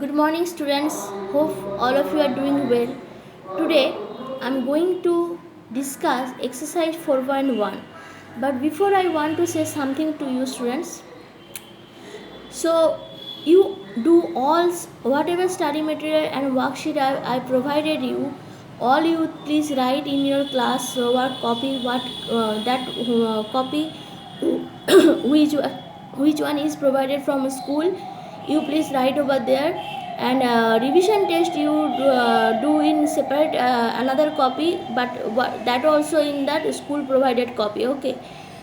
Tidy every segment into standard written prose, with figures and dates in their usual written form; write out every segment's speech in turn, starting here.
Good morning, students. Hope all of you are doing well. Today, I'm going to discuss exercise 4.1. But before I want to say something to you, students. So, you do all whatever study material and worksheet I provided you. All you please write in your class what copy, copy, which which one is provided from school. You please write over there, and revision test you do in separate another copy, but that also in that school provided copy. Okay,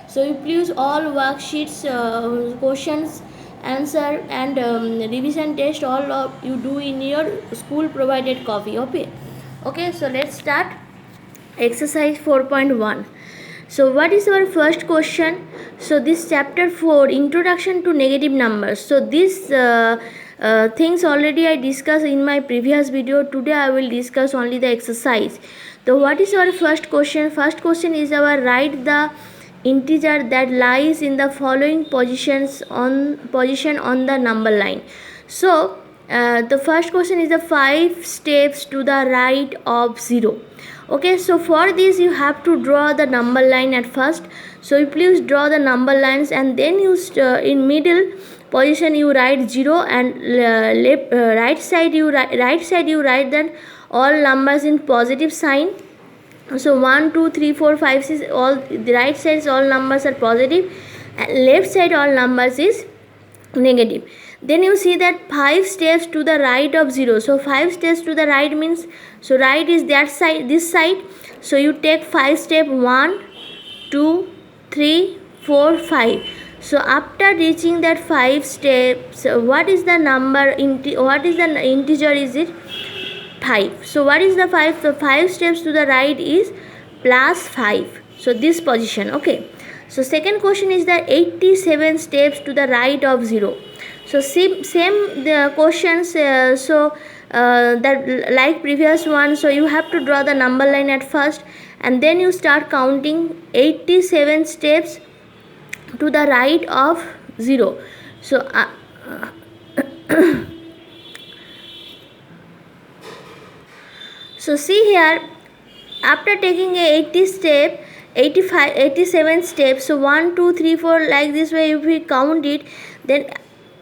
so you please all worksheets, questions, answer, and revision test all of you do in your school provided copy. Okay, so let's start exercise 4.1. So what is our first question? So this chapter 4, introduction to negative numbers. So this things already I discussed in my previous video. Today I will discuss only the exercise. So what is our first question? First question is our write the integer that lies in the following position on the number line. So the first question is the 5 steps to the right of 0. Okay, so for this you have to draw the number line at first. So you please draw the number lines, and then you in middle position you write 0, and right side you write that all numbers in positive sign. So 1 2 3 4 5 6, all the right sides all numbers are positive, and left side all numbers is negative. Then you see that 5 steps to the right of 0. So 5 steps to the right means, so right is that side, this side. So you take 5 step, 1 2 3 4 5. So after reaching that 5 steps, what is the number, what is the integer, is it 5? So what is the 5? So 5 steps to the right is plus 5. So this position. Okay, so second question is the 87 steps to the right of 0. So same the questions, that like previous one. So you have to draw the number line at first, and then you start counting 87 steps to the right of 0. So so see here, after taking a 87 steps, so 1 2 3 4 like this way, if we count it, then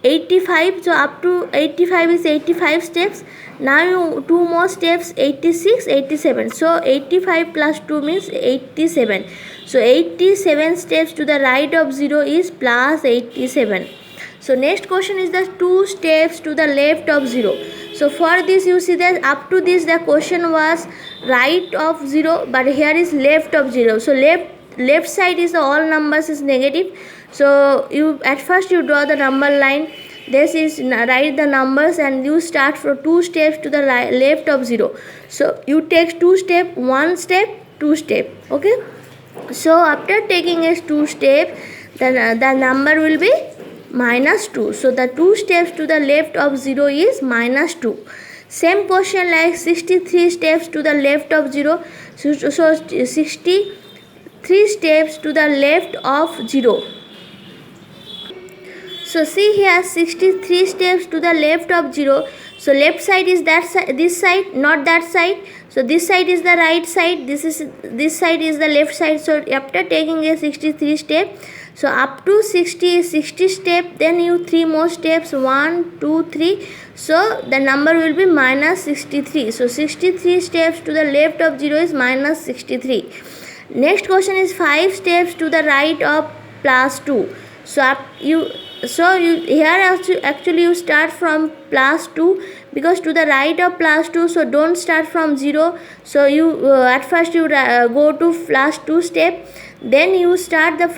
85, so up to 85 is 85 steps. Now you 2 more steps, 86 87. So 85 plus 2 means 87. So 87 steps to the right of 0 is plus 87. So next question is the 2 steps to the left of 0. So for this you see that up to this the question was right of 0, but here is left of 0. So left side is all numbers is negative. So you at first you draw the number line, this is write the numbers, and you start for 2 steps to the left of 0. So you take 2 step, 1 step, 2 step. Okay, so after taking a 2 step, then the number will be minus 2. So the 2 steps to the left of 0 is minus 2. Same question like 63 steps to the left of 0. So 63 steps to the left of 0. So see here, 63 steps to the left of 0. So left side is that side, this side, not that side. So this side is the right side, this side is the left side. So after taking a 63 step, so up to 60 step, then you 3 more steps, 1 2 3. So the number will be minus 63. So 63 steps to the left of 0 is minus 63. Next question is 5 steps to the right of plus 2. So you here actually you start from plus 2, because to the right of plus 2, so don't start from 0. So you at first you go to plus 2 step, then you start the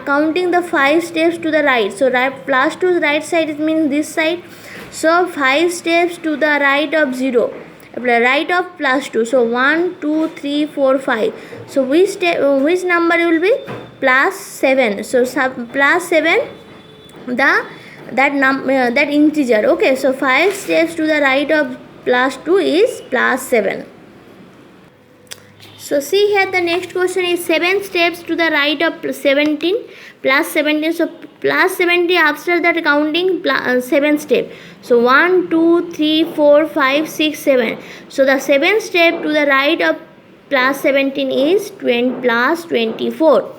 counting the 5 steps to the right. So plus 2 right side, it means this side. So 5 steps to the right of 0, right of plus 2. So 1 2 3 4 5. So which number will be plus 7? So plus 7 that integer. Okay, so 5 steps to the right of plus 2 is plus 7. So see here, the next question is 7 steps to the right of 17 plus 17. So plus 70, after that counting 7 step. So 1 2 3 4 5 6 7. So the 7th step to the right of plus 17 is 20 plus 24.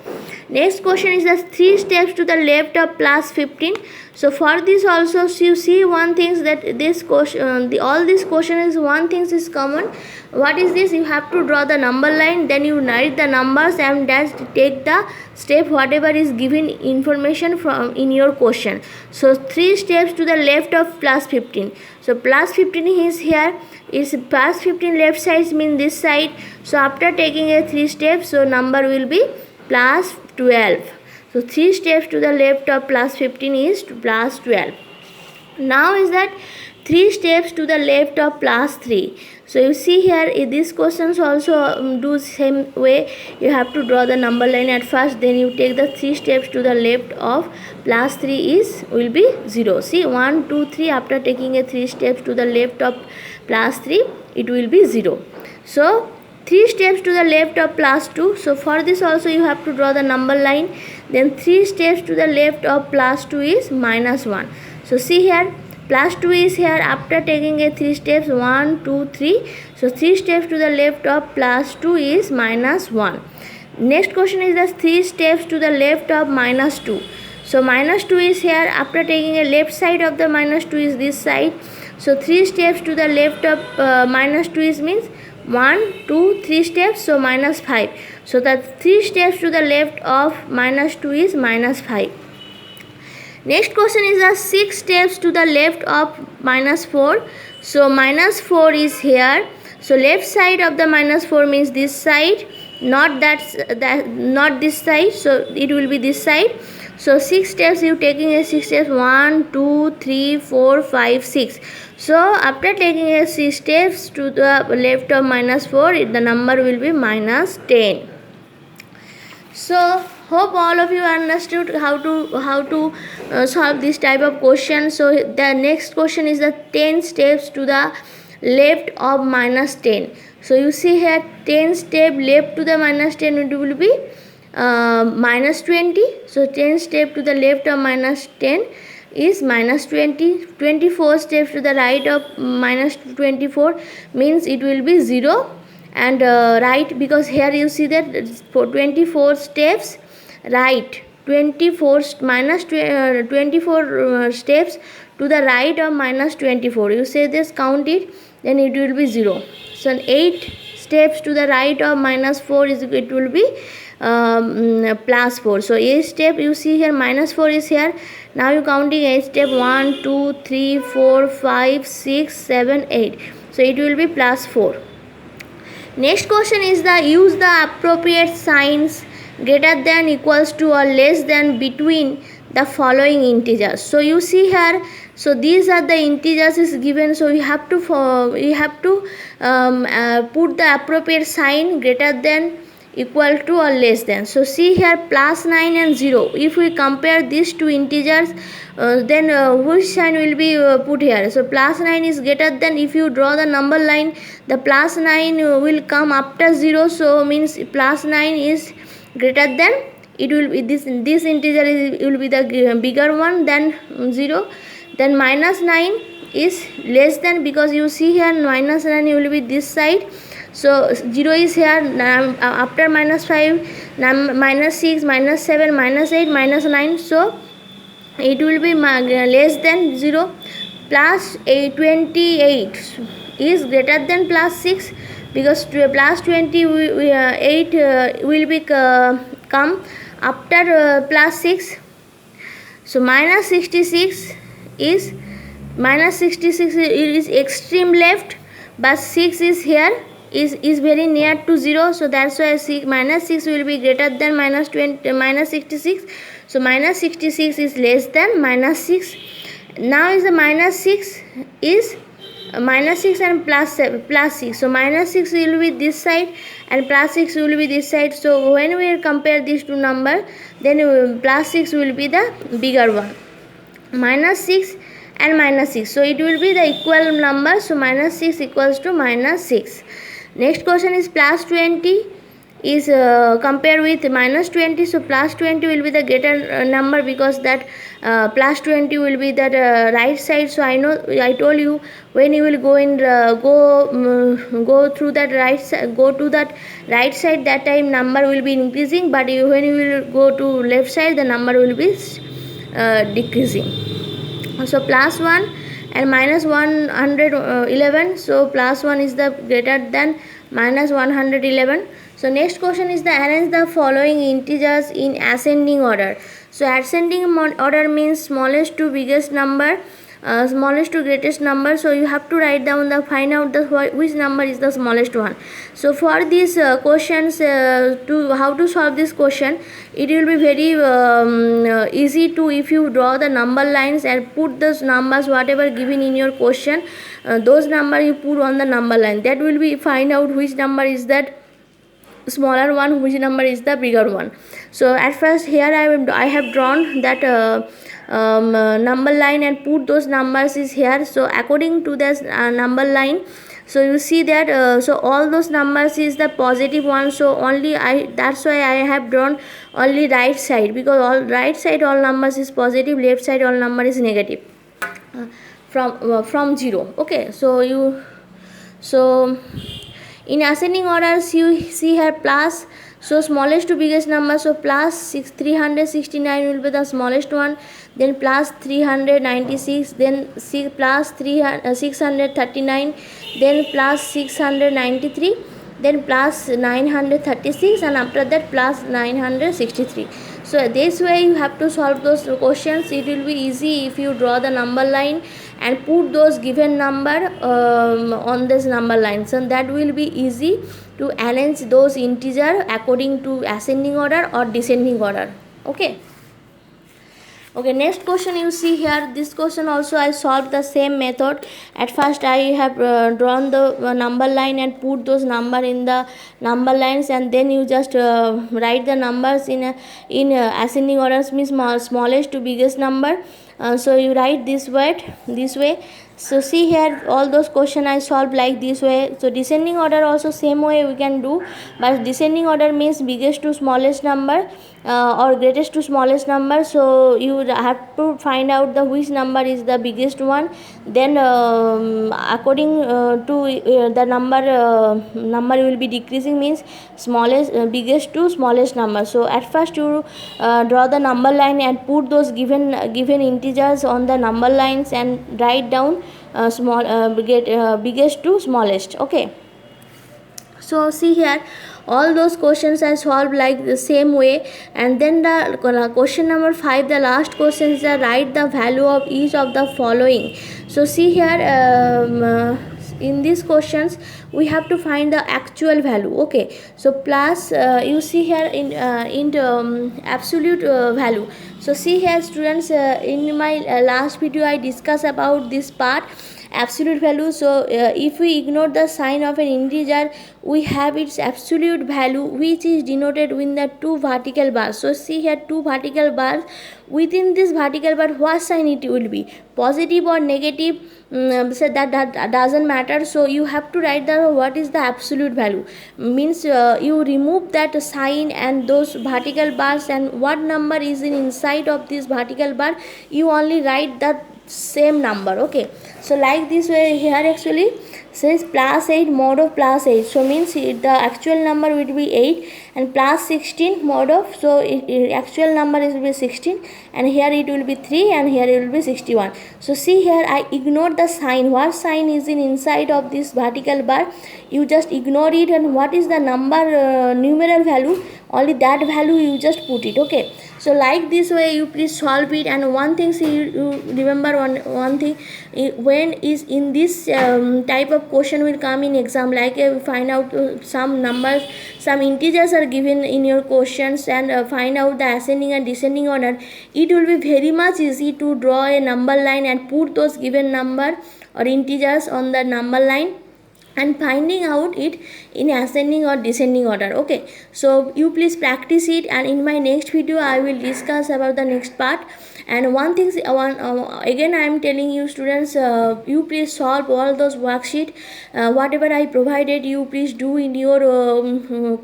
Next question is the 3 steps to the left of plus 15. So for this also, you see one thing that this question, all this question is one thing is common. What is this? You have to draw the number line, then you write the numbers and just take the step whatever is given information from in your question. So 3 steps to the left of plus 15. So plus 15 is here, is plus 15 left side means this side. So after taking a 3 steps, so number will be plus 12. So 3 steps to the left of plus 15 is plus 12. Now is that 3 steps to the left of plus 3. So you see here, in these questions also do same way. You have to draw the number line at first, then you take the 3 steps to the left of plus 3 is will be 0. See, 1 2 3, after taking a 3 steps to the left of plus 3, it will be 0. So 3 steps to the left of plus 2. So for this also you have to draw the number line. Then 3 steps to the left of plus 2 is minus 1. So see here, plus 2 is here, after taking a 3 steps, 1 2 3. So 3 steps to the left of plus 2 is minus 1. Next question is the 3 steps to the left of minus 2. So minus 2 is here, after taking a left side of the minus 2 is this side. So 3 steps to the left of minus 2 is means 1 2 3 steps, so minus 5. So the 3 steps to the left of minus 2 is minus 5. Next question is the 6 steps to the left of minus 4. So minus 4 is here. So left side of the minus 4 means this side, not not this side. So it will be this side. So 6 steps, you taking a 6 steps, 1 2 3 4 5 6. So after taking a 6 steps to the left of minus 4, the number will be minus 10. So hope all of you understood how to solve this type of question. So the next question is the 10 steps to the left of minus 10. So you see here, 10 step left to the minus 10, it will be minus 20. So 10 step to the left of minus 10 is minus 20. 24 steps to the right of minus 24 means it will be 0. And right, because here you see that for 24 steps, right, 24 minus 24 steps to the right of minus 24. You say this, count it, then it will be 0. So 8 steps to the right of minus 4 is, it will be plus 4. So 8 step, you see here minus 4 is here. Now you counting 8 step, 1 2 3 4 5 6 7 8. So it will be plus 4. Next question is the use the appropriate signs greater than, equals to, or less than between the following integers. So you see here, so these are the integers is given. So you have to put the appropriate sign greater than, equal to, or less than. So see here, plus 9 and 0. If we compare these two integers, then which sign will be put here? So plus 9 is greater than. If you draw the number line, the plus 9 will come after 0. So means plus 9 is greater than, it will be this integer will be the bigger one than 0. Then minus 9 is less than, because you see here minus 9 will be this side. So 0 is here, after minus 5, minus 6, minus 7, minus 8, minus 9. So it will be less than 0. Plus 28 is greater than plus 6, because plus 28 will be come after plus 6. So minus 66 is extreme left, but 6 is here, is very near to 0. So that's why minus 6 will be greater than minus 66. So minus 66 is less than minus 6. Now is the minus 6 is minus 6 and plus 6. So minus 6 will be this side and plus 6 will be this side. So when we compare these two numbers, then plus 6 will be the bigger one. Minus 6 and minus 6. So it will be the equal number. So minus 6 equals to minus 6. Next question is plus 20 is compared with minus 20, so plus 20 will be the greater number, because that plus 20 will be that right side. So I told you, when you will go through that right side, go to that right side, that time number will be increasing, but when you will go to left side, the number will be decreasing. So plus 1 and minus 111, so plus 1 is the greater than minus 111. So next question is the arrange the following integers in ascending order. So ascending order means smallest to biggest number, smallest to greatest number. So you have to write down the, find out the which number is the smallest one. So for these questions, to how to solve this question, it will be very easy to, if you draw the number lines and put those numbers whatever given in your question, those number you put on the number line, that will be find out which number is that smaller one, which number is the bigger one. So at first here I have drawn that number line and put those numbers is here. So according to this number line, so you see that so all those numbers is the positive one, so only that's why I have drawn only right side, because all right side all numbers is positive, left side all number is negative from 0. Okay, so in ascending orders you see here plus, so smallest to biggest number, so plus 369 will be the smallest one, then plus 396, then plus 639, then plus 693, then plus 936, and after that plus 963. So this way you have to solve those questions. It will be easy if you draw the number line and put those given number on this number line, so that will be easy to arrange those integer according to ascending order or descending order. Okay, next question you see here, this question also I solved the same method. At first I have drawn the number line and put those number in the number lines, and then you just write the numbers in ascending orders, means smallest to biggest number. So you write this way. So see here, all those question I solved like this way. So descending order also same way we can do, but descending order means biggest to smallest number or greatest to smallest number. So you have to find out the which number is the biggest one, then according to the number will be decreasing, means smallest biggest to smallest number. So at first you draw the number line and put those given integers on the number lines and write down biggest to smallest. Okay, so see here, all those questions I solved like the same way. And then the question number 5, the last question is write the value of each of the following. So see here, in these questions we have to find the actual value. Okay, so plus you see here in absolute value. So see here students, in my last video I discussed about this part, absolute value. So if we ignore the sign of an integer, we have its absolute value, which is denoted with the two vertical bars. So see here, two vertical bars. Within this vertical bar, what sign it will be, positive or negative, so that doesn't matter. So you have to write down what is the absolute value, means you remove that sign and those vertical bars, and what number is inside of this vertical bar, you only write that same number. Okay, so like this way here actually says plus 8 mod of plus 8, so means the actual number will be 8, and plus 16 mod of, so actual number will be 16, and here it will be 3, and here it will be 61. So see here, I ignore the sign, what sign is inside of this vertical bar, you just ignore it, and what is the number numeral value, only that value you just put it. Okay, so like this way you please solve it. And one thing, see, you remember one thing, when is in this type of question will come in exam, like find out some numbers, some integers are given in your questions, and find out the ascending and descending order, it will be very much easy to draw a number line and put those given number or integers on the number line, and finding out it in ascending or descending order. Okay, so you please practice it, and in my next video I will discuss about the next part. And one thing, again I am telling you students, you please solve all those worksheet, whatever I provided you please do in your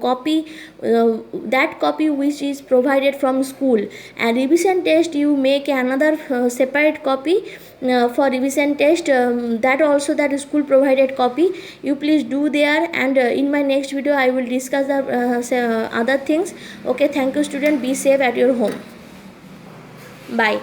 copy, that copy which is provided from school. And revision test you make another separate copy for revision test, that also that school provided copy you please do there. And in my next video I will discuss the other things. Okay, thank you student, be safe at your home. Bye.